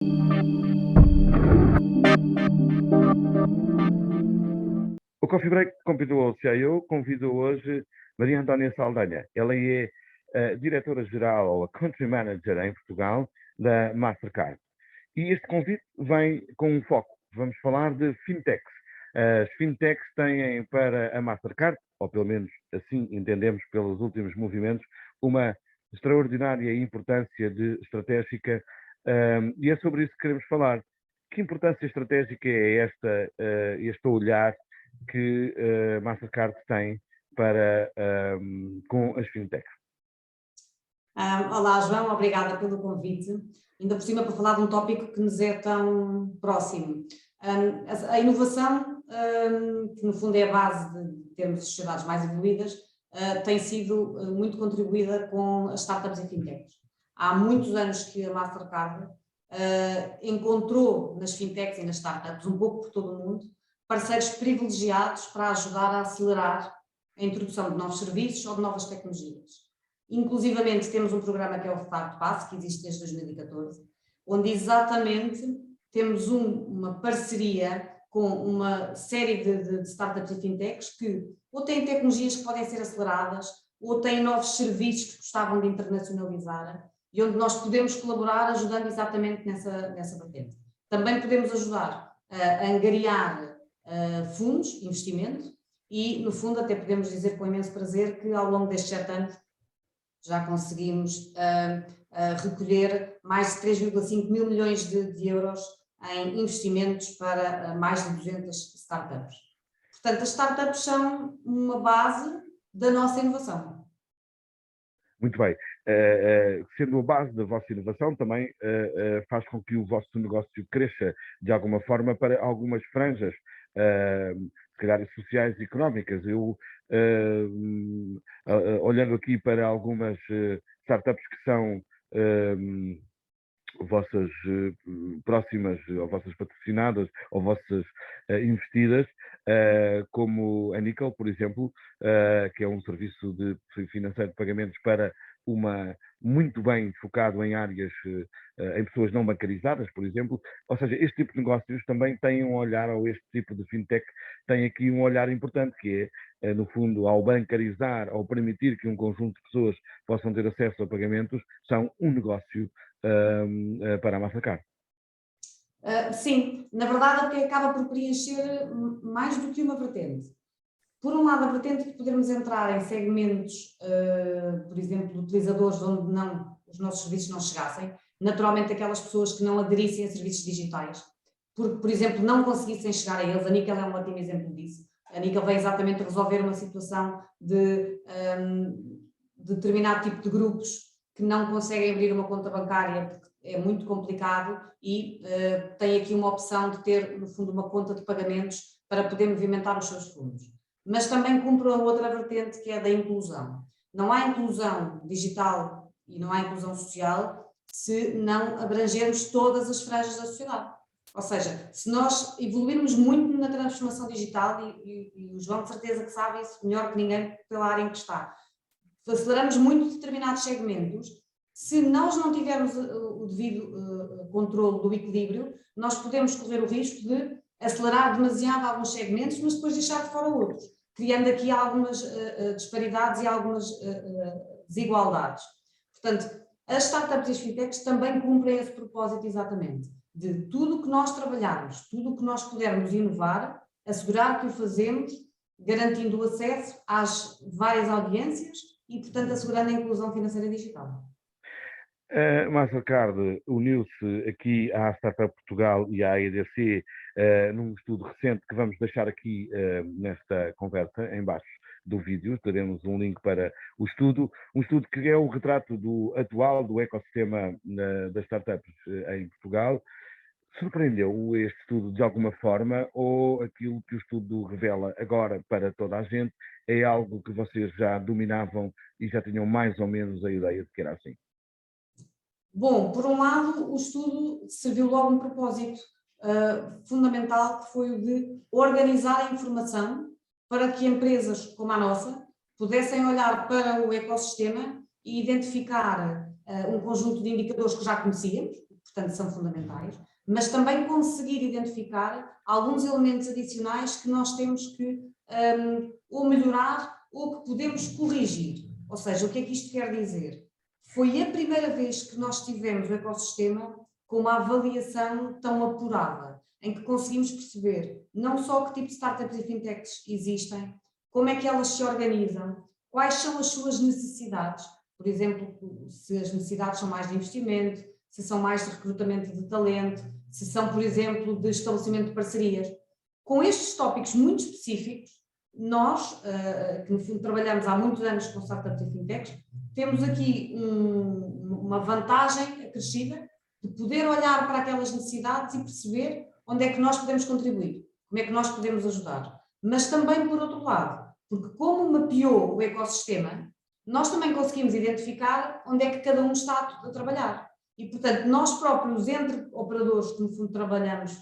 O Coffee Break convidou ao CIO, convidou hoje Maria Antónia Saldanha. Ela é a diretora-geral ou a Country Manager em Portugal da Mastercard. E este convite vem com um foco. Vamos falar de fintechs. As fintechs têm para a Mastercard, ou pelo menos assim entendemos pelos últimos movimentos, uma extraordinária importância estratégica, e é sobre isso que queremos falar. Que importância estratégica é este olhar que a Mastercard tem para, com as fintechs? Olá, João, obrigada pelo convite. Ainda por cima para falar de um tópico que nos é tão próximo. A inovação, que no fundo é a base de termos sociedades mais evoluídas, tem sido muito contribuída com as startups e fintechs. Há muitos anos que a Mastercard encontrou nas fintechs e nas startups, um pouco por todo o mundo, parceiros privilegiados para ajudar a acelerar a introdução de novos serviços ou de novas tecnologias. Inclusivamente temos um programa que é o Start Pass, que existe desde 2014, onde exatamente temos uma parceria com uma série de startups e fintechs que ou têm tecnologias que podem ser aceleradas, ou têm novos serviços que gostavam de internacionalizar, e onde nós podemos colaborar ajudando exatamente nessa vertente. Também podemos ajudar a angariar fundos, investimento, e no fundo até podemos dizer com imenso prazer que ao longo destes 7 anos já conseguimos recolher mais de 3,5 mil milhões de euros em investimentos para mais de 200 startups. Portanto, as startups são uma base da nossa inovação. Muito bem. Sendo a base da vossa inovação, também faz com que o vosso negócio cresça de alguma forma para algumas franjas, se calhar sociais e económicas. Eu, olhando aqui para algumas startups que são vossas próximas, ou vossas patrocinadas, ou vossas investidas, como a Nickel, por exemplo, que é um serviço financeiro de pagamentos para muito bem focado em áreas, em pessoas não bancarizadas, por exemplo. Ou seja, este tipo de negócios também tem um olhar, ou este tipo de fintech tem aqui um olhar importante, que é, no fundo, ao bancarizar, ao permitir que um conjunto de pessoas possam ter acesso a pagamentos, são um negócio para a Mastercard. Sim, na verdade até acaba por preencher mais do que uma vertente. Por um lado, a vertente de podermos entrar em segmentos, por exemplo, de utilizadores onde os nossos serviços não chegassem, naturalmente aquelas pessoas que não aderissem a serviços digitais, porque, por exemplo, não conseguissem chegar a eles. A Nickel é um ótimo exemplo disso. A Nickel vem exatamente resolver uma situação de determinado tipo de grupos que não conseguem abrir uma conta bancária porque é muito complicado e tem aqui uma opção de ter, no fundo, uma conta de pagamentos para poder movimentar os seus fundos. Mas também cumpre a outra vertente, que é da inclusão. Não há inclusão digital e não há inclusão social se não abrangermos todas as franjas da sociedade. Ou seja, se nós evoluirmos muito na transformação digital, e o João de certeza que sabe isso melhor que ninguém pela área em que está, aceleramos muito determinados segmentos, se nós não tivermos o devido controle do equilíbrio, nós podemos correr o risco de acelerar demasiado alguns segmentos, mas depois deixar de fora outros, criando aqui algumas disparidades e algumas desigualdades. Portanto, as startups e as fintechs também cumprem esse propósito exatamente, de tudo o que nós trabalharmos, tudo o que nós pudermos inovar, assegurar que o fazemos, garantindo o acesso às várias audiências e, portanto, assegurando a inclusão financeira digital. A Mastercard uniu-se aqui à Startup Portugal e à EDC num estudo recente que vamos deixar aqui nesta conversa, em baixo do vídeo. Teremos um link para o estudo, um estudo que é o retrato atual do ecossistema das startups em Portugal. Surpreendeu este estudo de alguma forma, ou aquilo que o estudo revela agora para toda a gente é algo que vocês já dominavam e já tinham mais ou menos a ideia de que era assim? Bom, por um lado, o estudo serviu logo um propósito fundamental, que foi o de organizar a informação para que empresas como a nossa pudessem olhar para o ecossistema e identificar um conjunto de indicadores que já conhecíamos, portanto são fundamentais, mas também conseguir identificar alguns elementos adicionais que nós temos que ou melhorar ou que podemos corrigir. Ou seja, o que é que isto quer dizer? Foi a primeira vez que nós tivemos o ecossistema com uma avaliação tão apurada, em que conseguimos perceber não só que tipo de startups e fintechs existem, como é que elas se organizam, quais são as suas necessidades, por exemplo, se as necessidades são mais de investimento, se são mais de recrutamento de talento, se são, por exemplo, de estabelecimento de parcerias. Com estes tópicos muito específicos, nós, que no fundo trabalhamos há muitos anos com startups e fintechs, temos aqui uma vantagem acrescida de poder olhar para aquelas necessidades e perceber onde é que nós podemos contribuir, como é que nós podemos ajudar. Mas também, por outro lado, porque como mapeou o ecossistema, nós também conseguimos identificar onde é que cada um está a trabalhar. E, portanto, nós próprios, entre operadores que no fundo trabalhamos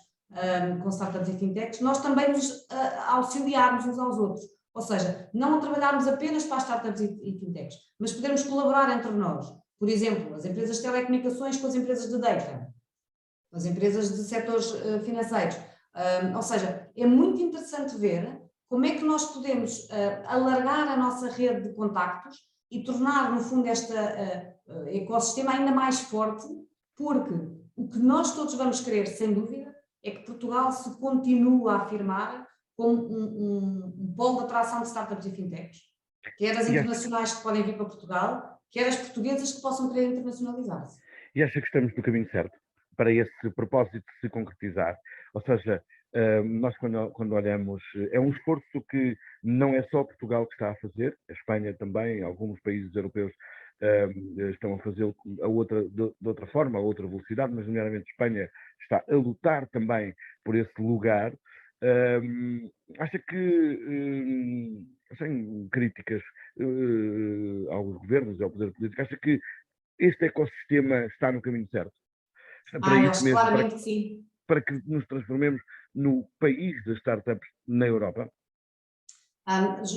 com startups e fintechs, nós também nos auxiliarmos uns aos outros. Ou seja, não trabalharmos apenas para as startups e fintechs, mas podermos colaborar entre nós. Por exemplo, as empresas de telecomunicações com as empresas de data, as empresas de setores financeiros. Ou seja, é muito interessante ver como é que nós podemos alargar a nossa rede de contactos e tornar, no fundo, este ecossistema ainda mais forte, porque o que nós todos vamos querer, sem dúvida, é que Portugal se continue a afirmar como um polo de atração de startups e fintechs, quer as internacionais que podem vir para Portugal, quer as portuguesas que possam querer internacionalizar-se. E acha que estamos no caminho certo para esse propósito se concretizar? Ou seja, nós quando olhamos, é um esforço que não é só Portugal que está a fazer, a Espanha também, alguns países europeus estão a fazê-lo de outra forma, a outra velocidade, mas nomeadamente Espanha está a lutar também por esse lugar. Acha que, sem críticas aos governos e ao poder político, acha que este ecossistema está no caminho certo? Para Eu isso acho mesmo, claramente que sim. para que nos transformemos no país das startups na Europa?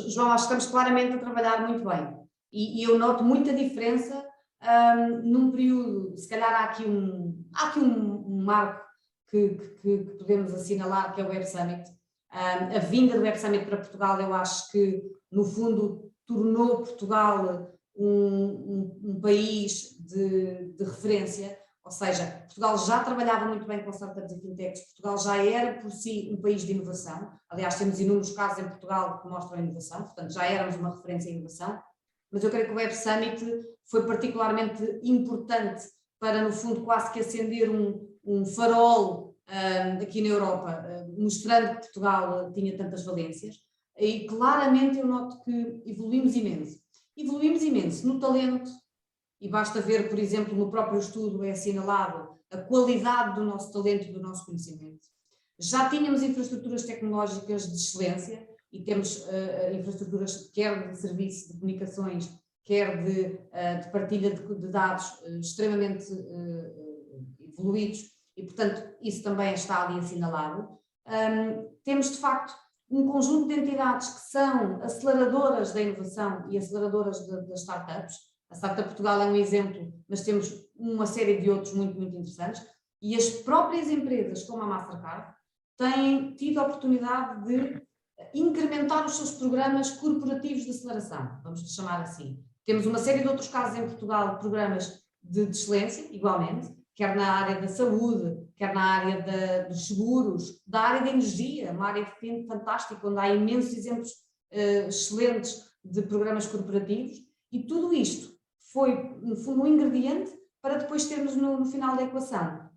João, acho que estamos claramente a trabalhar muito bem. E eu noto muita diferença num período, se calhar há aqui um marco que podemos assinalar, que é o Web Summit. A vinda do Web Summit para Portugal, eu acho que, no fundo, tornou Portugal um país de referência. Ou seja, Portugal já trabalhava muito bem com startups e fintechs, Portugal já era por si um país de inovação. Aliás, temos inúmeros casos em Portugal que mostram a inovação, portanto já éramos uma referência em inovação. Mas eu creio que o Web Summit foi particularmente importante para, no fundo, quase que acender um farol aqui na Europa, mostrando que Portugal tinha tantas valências. E claramente eu noto que evoluímos imenso. Evoluímos imenso no talento, e basta ver, por exemplo, no próprio estudo é assinalado a qualidade do nosso talento e do nosso conhecimento. Já tínhamos infraestruturas tecnológicas de excelência e temos infraestruturas quer de serviço de comunicações, quer de partilha de dados extremamente evoluídos e, portanto, isso também está ali assinalado. Temos, de facto, um conjunto de entidades que são aceleradoras da inovação e aceleradoras das startups. A Startup Portugal é um exemplo, mas temos uma série de outros muito, muito interessantes. E as próprias empresas, como a Mastercard, têm tido a oportunidade de incrementar os seus programas corporativos de aceleração, vamos chamar assim. Temos uma série de outros casos em Portugal, programas de excelência, igualmente, quer na área da saúde, quer na área dos seguros, da área da energia, uma área fantástica, onde há imensos exemplos excelentes de programas corporativos, e tudo isto foi, no fundo, um ingrediente para depois termos no final da equação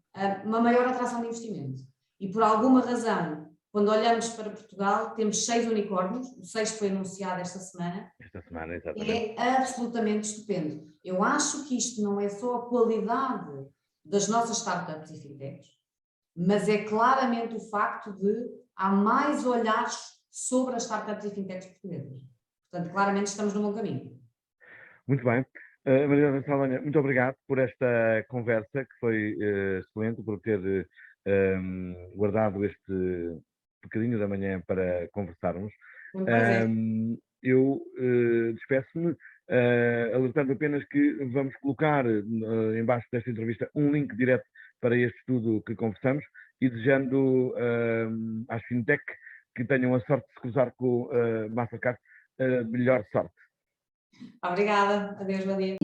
uma maior atração de investimento. E por alguma razão, quando olhamos para Portugal, temos 6 unicórnios, o 6 foi anunciado esta semana. Esta semana, exatamente. É absolutamente estupendo. Eu acho que isto não é só a qualidade das nossas startups e fintechs, mas é claramente o facto de há mais olhares sobre as startups e fintechs portuguesas. Portanto, claramente estamos no bom caminho. Muito bem. Mariana Saldanha, muito obrigado por esta conversa, que foi excelente, por ter guardado este bocadinho da manhã para conversarmos. Foi um prazer. Eu despeço-me, alertando apenas que vamos colocar embaixo desta entrevista um link direto para este estudo que conversamos e desejando às fintech que tenham a sorte de se cruzar com Mastercard, melhor sorte. Obrigada. Adeus, bom dia.